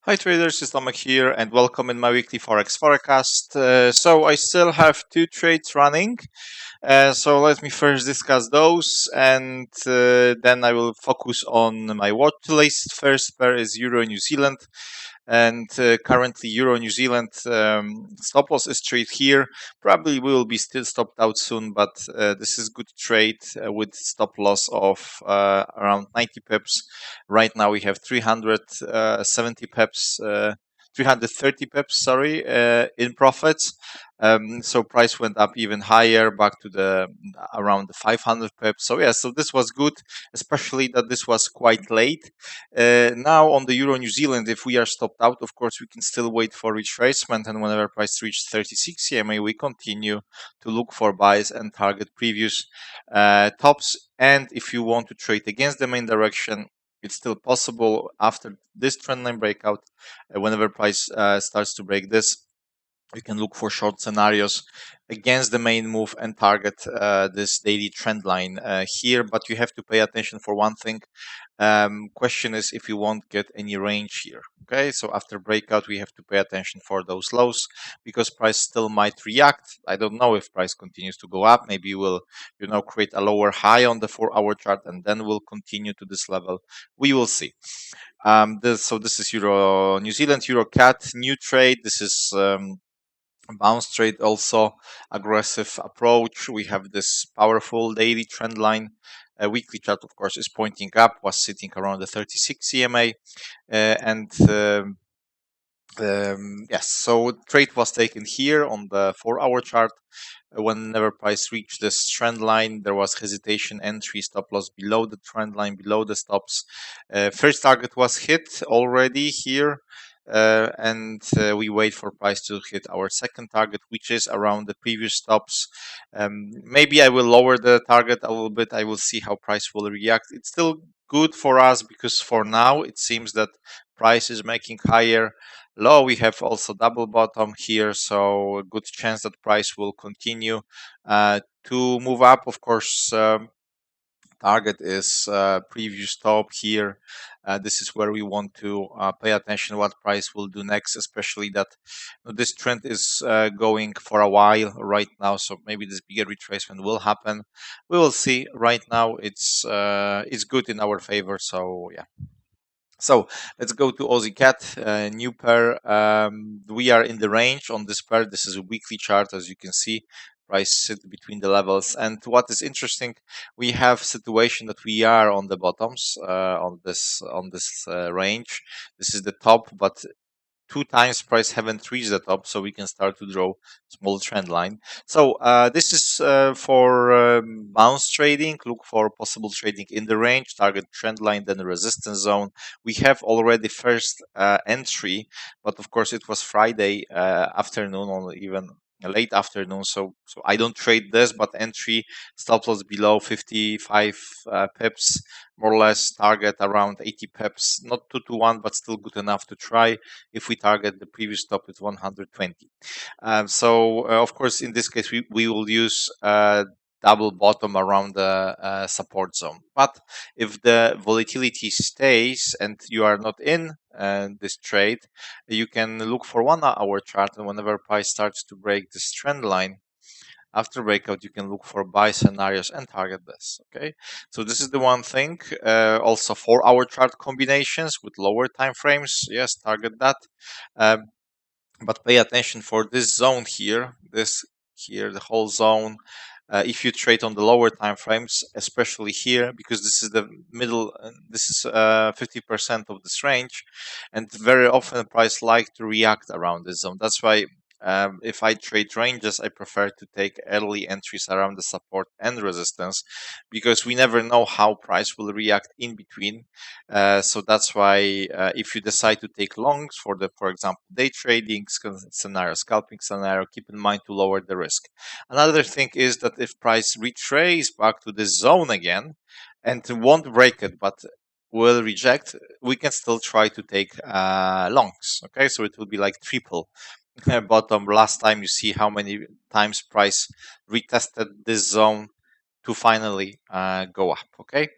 Hi traders, it's Tomek here and welcome in my weekly Forex Forecast. So I still have two trades running. So let me first discuss those and then I will focus on my watch list. First pair is Euro New Zealand. And currently Euro New Zealand stop loss is trade here. Probably we will be still stopped out soon, but this is good trade with stop loss of around 90 pips. Right now we have 370 pips, 330 pips, sorry, in profits. So price went up even higher, back to the around the 500 pips. So yeah, so this was good, especially that this was quite late. Now on the Euro New Zealand, if we are stopped out, of course we can still wait for retracement, and whenever price reaches 36 CMA, we continue to look for buys and target previous tops. And if you want to trade against the main direction, it's still possible after this trendline breakout. Whenever price starts to break this, you can look for short scenarios against the main move and target this daily trend line here. But you have to pay attention for one thing. Question is if you won't get any range here. Okay, so after breakout, we have to pay attention for those lows because price still might react. I don't know if price continues to go up. Maybe we'll, create a lower high on the 4-hour chart and then we'll continue to this level. We will see. So this is Euro New Zealand, EURCAD, new trade. This is bounce trade, also aggressive approach. We have this powerful daily trend line. Weekly chart, of course, is pointing up, was sitting around the 36 CMA, and yes, so trade was taken here on the 4-hour chart. Whenever price reached this trend line, there was hesitation, entry, stop loss below the trend line, below the stops. First target was hit already here. And we wait for price to hit our second target, which is around the previous stops. Maybe I will lower the target a little bit. I will see how price will react. It's still good for us because for now it seems that price is making higher low. We have also double bottom here, so a good chance that price will continue to move up. Of course, target is previous top here. This is where we want to pay attention what price will do next, especially that this trend is going for a while right now, so maybe this bigger retracement will happen. We will see. Right now it's good in our favor, so yeah. So let's go to AUDCAD, new pair. We are in the range on this pair. This is a weekly chart, as you can see. Price sit between the levels. And what is interesting, we have situation that we are on the bottoms on this range. This is the top, but 2 times price haven't reached the top, so we can start to draw small trend line. So this is for bounce trading. Look for possible trading in the range, target trend line, then the resistance zone. We have already first entry, but of course it was Friday afternoon or even late afternoon, so I don't trade this, but entry stop loss below 55 pips, more or less target around 80 pips, not 2 to 1, but still good enough to try if we target the previous stop with 120. So of course in this case we will use double bottom around the support zone. But if the volatility stays and you are not in this trade, you can look for 1-hour chart, and whenever price starts to break this trend line after breakout, you can look for buy scenarios and target this. Okay, so this is the one thing. Also 4-hour chart combinations with lower time frames, yes, target that. But pay attention for this zone here, the whole zone. If you trade on the lower time frames, especially here, because this is the middle, this is 50% of this range, and very often price like to react around this zone. That's why if I trade ranges, I prefer to take early entries around the support and resistance, because we never know how price will react in between. So that's why if you decide to take longs for example, day trading scenario, scalping scenario, keep in mind to lower the risk. Another thing is that if price retrace back to this zone again and won't break it, but will reject, we can still try to take longs. Okay, so it will be like triple bottom. Last time, you see how many times price retested this zone to finally go up. Okay,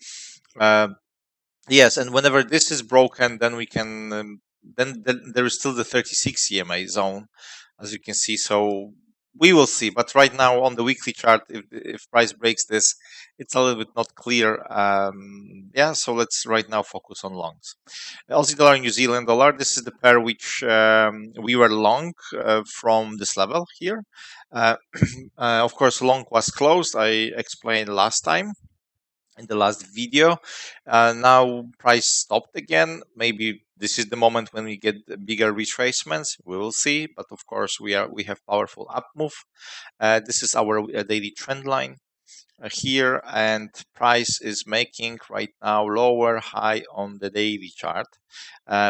yes, and whenever this is broken, then we can then there is still the 36 EMA zone, as you can see. So we will see. But right now on the weekly chart, if price breaks this, it's a little bit not clear. Yeah, so let's right now focus on longs. Aussie dollar, New Zealand dollar. This is the pair which we were long from this level here. Of course, long was closed. I explained last time in the last video. Now price stopped again. Maybe this is the moment when we get bigger retracements. We will see. But of course, we have powerful up move. This is our daily trend line here, and price is making right now lower high on the daily chart,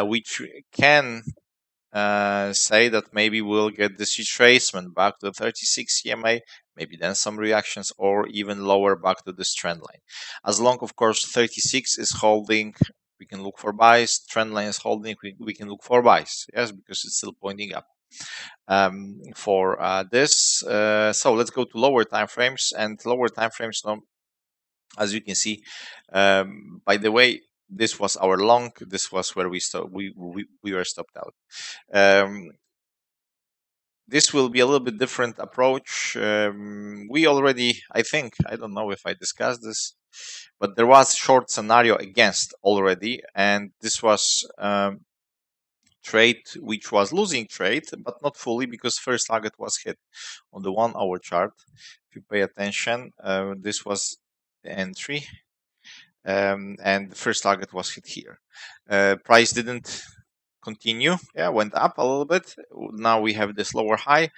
which can say that maybe we'll get this retracement back to the 36 EMA, maybe then some reactions, or even lower back to this trend line. As long, of course, 36 is holding, we can look for buys. Trend line is holding, we can look for buys. Yes, because it's still pointing up for this. So let's go to lower time frames, and lower time frames now, as you can see. By the way, this was our long. This was where we were stopped out. This will be a little bit different approach. We already, I think, I don't know if I discussed this, but there was short scenario against already, and this was trade which was losing trade, but not fully, because first target was hit on the 1 hour chart. If you pay attention, this was the entry, and the first target was hit here. Price didn't continue, went up a little bit. Now we have this lower high,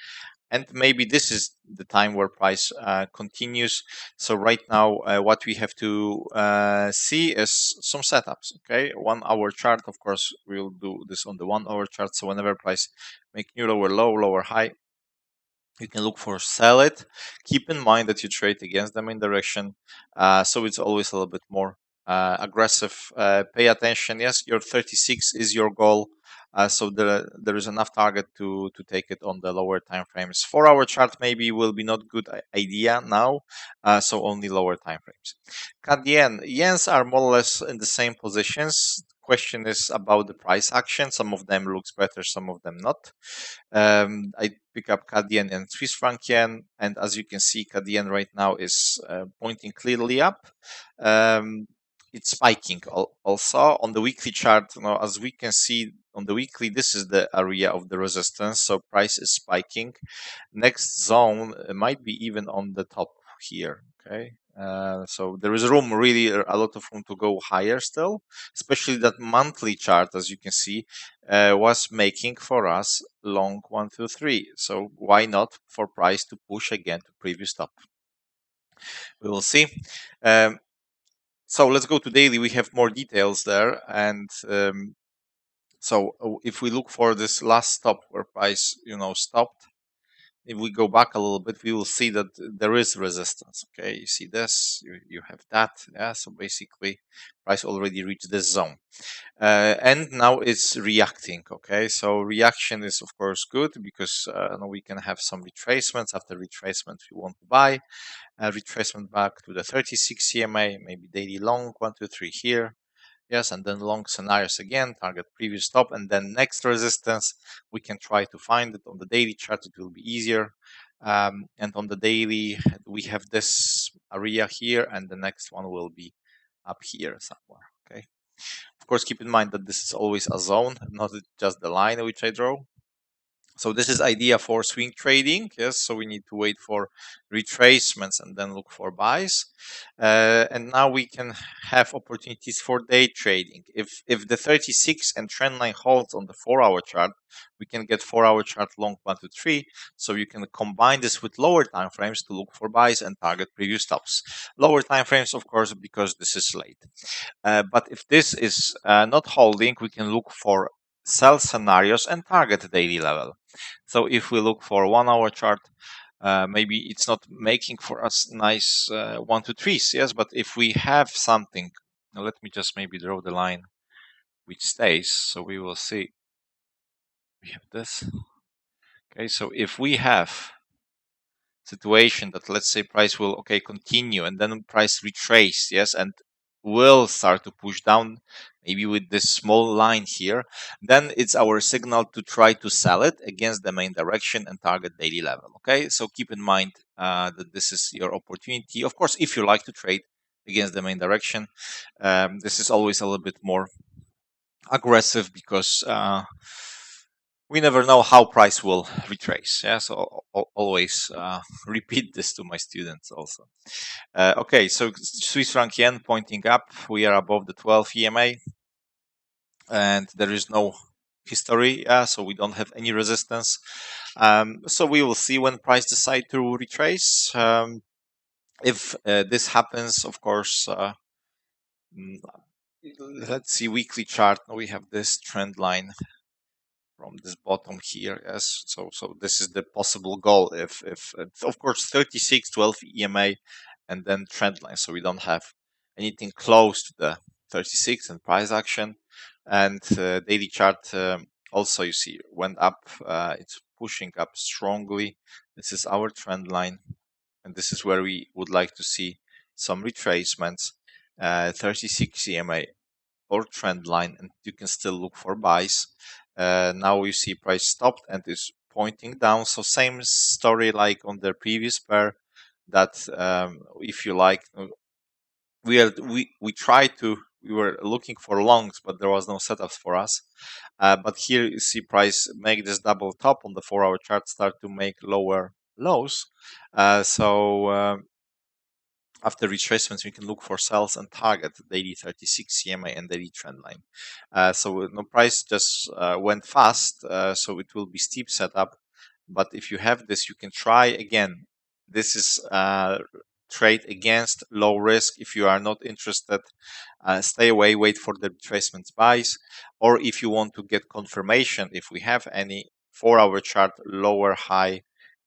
and maybe this is the time where price continues. So right now what we have to see is some setups. Okay, 1 hour chart, of course we'll do this on the 1 hour chart. So whenever price make new lower low, lower high, you can look for sell it. Keep in mind that you trade against them in direction, so it's always a little bit more aggressive. Pay attention. Yes, your 36 is your goal. So there is enough target to take it on the lower time frames. 4 hour chart maybe will be not good idea now, so only lower time frames. CAD yens are more or less in the same positions. Question is about the price action. Some of them looks better, some of them not. I pick up CAD yen and Swiss franc yen, and as you can see, CAD yen right now is pointing clearly up. It's spiking also on the weekly chart. As we can see on the weekly, this is the area of the resistance, so price is spiking. Next zone might be even on the top here. Okay, so there is room, really a lot of room to go higher still, especially that monthly chart, as you can see, was making for us long 1 2 3. So why not for price to push again to previous top? We will see. So let's go to daily. We have more details there, and so if we look for this last stop where price stopped, if we go back a little bit, we will see that there is resistance. Okay, you see this, you have that. Yeah, so basically price already reached this zone, and now it's reacting. Okay, so reaction is of course good, because now we can have some retracements. After retracement we want to buy. Retracement back to the 36 CMA, maybe daily long 1 2 3 here. Yes, and then long scenarios again, target previous top, and then next resistance. We can try to find it on the daily chart. It will be easier. And on the daily, we have this area here, and the next one will be up here somewhere. Okay. Of course, keep in mind that this is always a zone, not just the line which I draw. So this is idea for swing trading. Yes, so we need to wait for retracements and then look for buys. And now we can have opportunities for day trading. If the 36 and trend line holds on the 4 hour chart, we can get 4 hour chart long 1 to 3. So you can combine this with lower time frames to look for buys and target previous stops. Lower time frames, of course, because this is late. But if this is not holding, we can look for sell scenarios and target daily level. So if we look for 1 hour chart, maybe it's not making for us nice 1 2 3s, yes, but if we have something, now let me just maybe draw the line which stays, so we will see. We have this. Okay, so if we have situation that, let's say, price will continue, and then price retrace, yes, and will start to push down maybe with this small line here, then it's our signal to try to sell it against the main direction and target daily level. Okay, so keep in mind that this is your opportunity. Of course, if you like to trade against the main direction, this is always a little bit more aggressive because we never know how price will retrace. Yeah, so always repeat this to my students also. Okay, so Swiss franc yen pointing up. We are above the 12 EMA, and there is no history, so we don't have any resistance. So we will see when price decide to retrace. If this happens, of course, let's see weekly chart. We have this trend line from this bottom here. Yes, so this is the possible goal. If of course 36, 12 EMA, and then trend line. So we don't have anything close to the 36 and price action. And daily chart also, you see, went up. It's pushing up strongly. This is our trend line, and this is where we would like to see some retracements. 36 EMA or trend line, and you can still look for buys. Now you see price stopped and is pointing down. So same story like on the previous pair, that if you like, we were looking for longs, but there was no setups for us. But here you see price make this double top on the 4-hour chart, start to make lower lows. So after retracements, we can look for sells and target daily 36 CMA and daily trend line. So no, price just went fast, so it will be steep setup. But if you have this, you can try again. This is trade against low risk. If you are not interested, stay away, wait for the retracements buys. Or if you want to get confirmation, if we have any 4-hour chart lower high,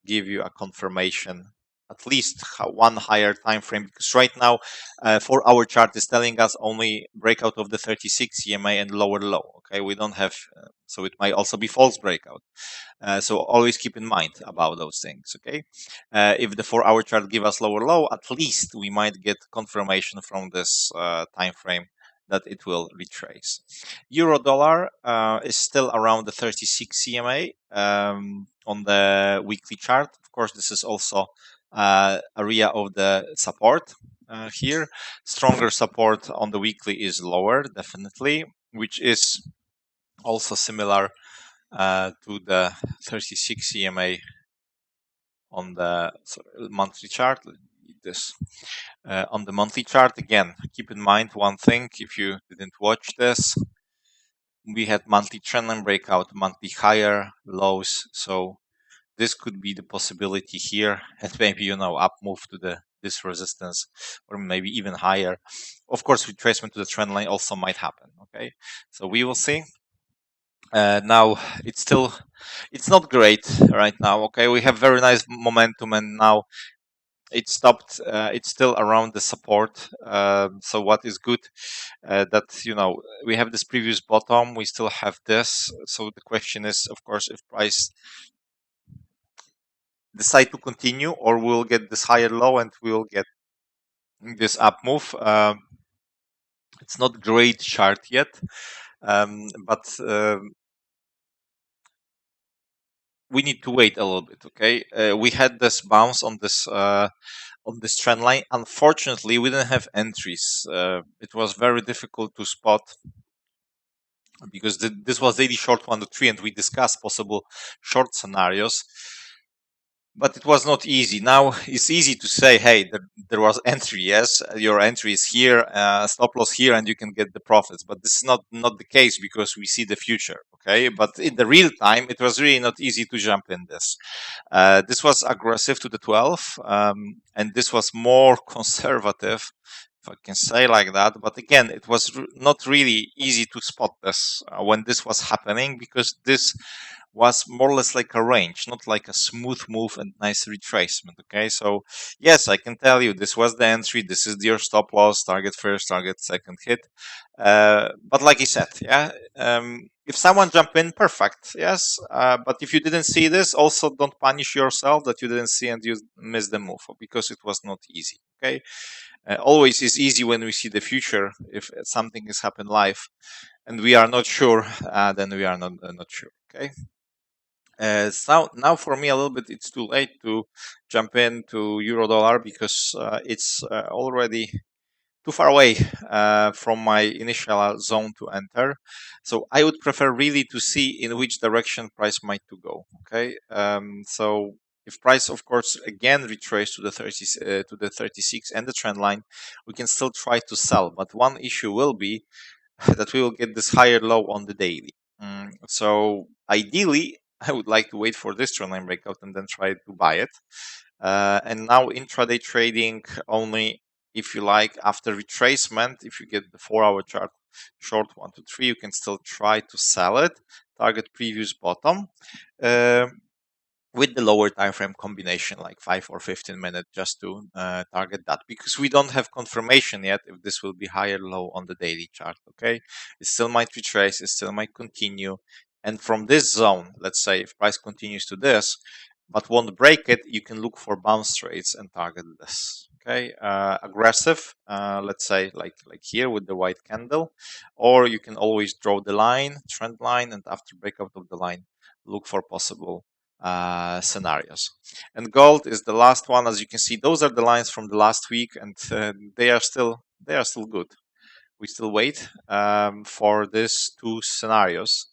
give you a confirmation at least one higher time frame, because right now 4-hour chart is telling us only breakout of the 36 EMA and lower low. Okay, we don't have, so it might also be false breakout. So always keep in mind about those things. Okay, if the 4-hour chart give us lower low, at least we might get confirmation from this time frame that it will retrace. Euro dollar is still around the 36 CMA on the weekly chart. Of course, this is also area of the support here. Stronger support on the weekly is lower, definitely, which is also similar to the 36 EMA on the monthly chart. This on the monthly chart, again, keep in mind one thing, if you didn't watch this, we had monthly trend line breakout, monthly higher lows, so this could be the possibility here, and maybe up move to this resistance, or maybe even higher. Of course, retracement to the trend line also might happen. Okay, so we will see. Now it's not great right now. Okay, we have very nice momentum, and now it stopped. It's still around the support. So what is good that we have this previous bottom, we still have this. So the question is, of course, if price decide to continue, or we'll get this higher low and we'll get this up move. It's not great chart yet, but we need to wait a little bit. Okay, we had this bounce on this trend line. Unfortunately, we didn't have entries. It was very difficult to spot because this was daily short 1 to 3, and we discussed possible short scenarios. But it was not easy. Now it's easy to say, hey, there was entry. Yes, your entry is here, stop loss here, and you can get the profits. But this is not the case, because we see the future. Okay, but in the real time, it was really not easy to jump in this. This was aggressive to the 12, and this was more conservative, if I can say like that. But again, it was not really easy to spot this when this was happening, because this was more or less like a range, not like a smooth move and nice retracement. Okay, so yes, I can tell you this was the entry, this is your stop loss, target first, target second hit. But like I said, yeah, if someone jump in, perfect, yes. But if you didn't see this, also don't punish yourself that you didn't see and you missed the move, because it was not easy. Okay. Always is easy when we see the future. If something has happened live and we are not sure, then we are not sure. Okay. So now for me a little bit it's too late to jump into euro dollar because it's already too far away from my initial zone to enter. So I would prefer really to see in which direction price might to go. Okay. So if price, of course, again retrace to the 36 and the trend line, we can still try to sell. But one issue will be that we will get this higher low on the daily. So ideally, I would like to wait for this trend line breakout and then try to buy it. And now intraday trading only if you like after retracement, if you get the 4-hour chart short 1 to 3, you can still try to sell it, target previous bottom. With the lower time frame combination like 5 or 15 minutes just to target that, because we don't have confirmation yet if this will be higher low on the daily chart. Okay, it still might retrace, it still might continue, and from this zone, let's say if price continues to this but won't break it, you can look for bounce trades and target this. Okay, aggressive, let's say like here with the white candle, or you can always draw the line, trend line, and after breakout of the line look for possible scenarios. And gold is the last one. As you can see, those are the lines from the last week, and they are still good. We still wait for these two scenarios.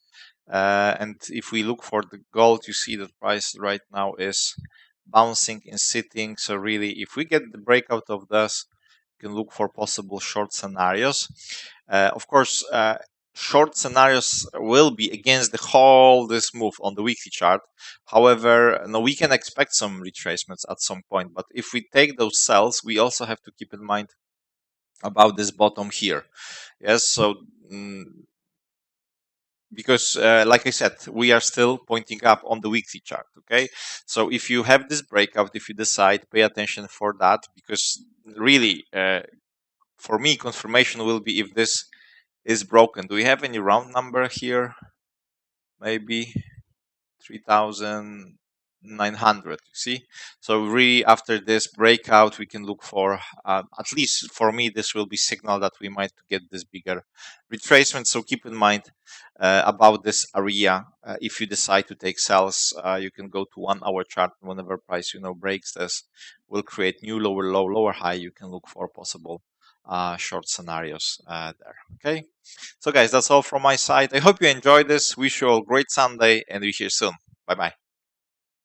And if we look for the gold, you see that price right now is bouncing and sitting. So really, if we get the breakout of this, you can look for possible short scenarios. Of course, short scenarios will be against the whole this move on the weekly chart. However, no, we can expect some retracements at some point. But if we take those sells, we also have to keep in mind about this bottom here. Yes, so because like I said, we are still pointing up on the weekly chart. Okay, so if you have this breakout, if you decide, pay attention for that, because really for me confirmation will be if this is broken. Do we have any round number here? Maybe 3,900. You see, so really after this breakout we can look for at least for me this will be signal that we might get this bigger retracement. So keep in mind about this area. If you decide to take sells, you can go to 1-hour chart. Whenever price breaks this, will create new lower low, lower high. You can look for possible short scenarios there. Okay, so guys, that's all from my side. I hope you enjoyed this. Wish you all great Sunday, and we see you soon. Bye bye.